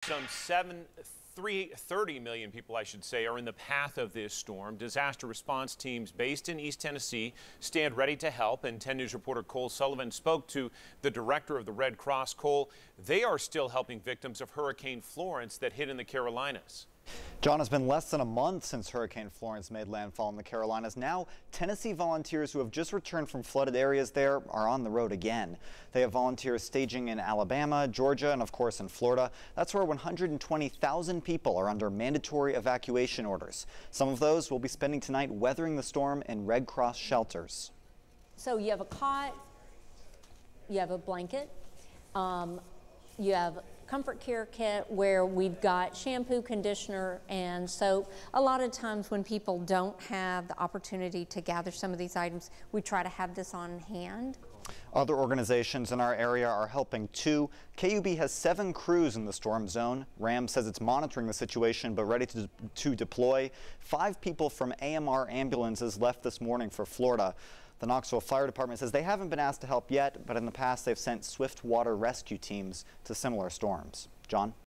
Some 30 million people, I should say, are in the path of this storm. Disaster response teams based in East Tennessee stand ready to help. And 10 News reporter Cole Sullivan spoke to the director of the Red Cross. Cole, they are still helping victims of Hurricane Florence that hit in the Carolinas. John, it's been less than a month since Hurricane Florence made landfall in the Carolinas. Now, Tennessee volunteers who have just returned from flooded areas there are on the road again. They have volunteers staging in Alabama, Georgia, and of course in Florida. That's where 120,000 people are under mandatory evacuation orders. Some of those will be spending tonight weathering the storm in Red Cross shelters. So you have a cot, you have a blanket, you have comfort care kit where we've got shampoo, conditioner, and soap. A lot of times when people don't have the opportunity to gather some of these items, we try to have this on hand. Other organizations in our area are helping too. KUB has 7 crews in the storm zone. RAM says it's monitoring the situation but ready to deploy. 5 people from AMR ambulances left this morning for Florida. The Knoxville Fire Department says they haven't been asked to help yet, but in the past they've sent swift water rescue teams to similar storms. John?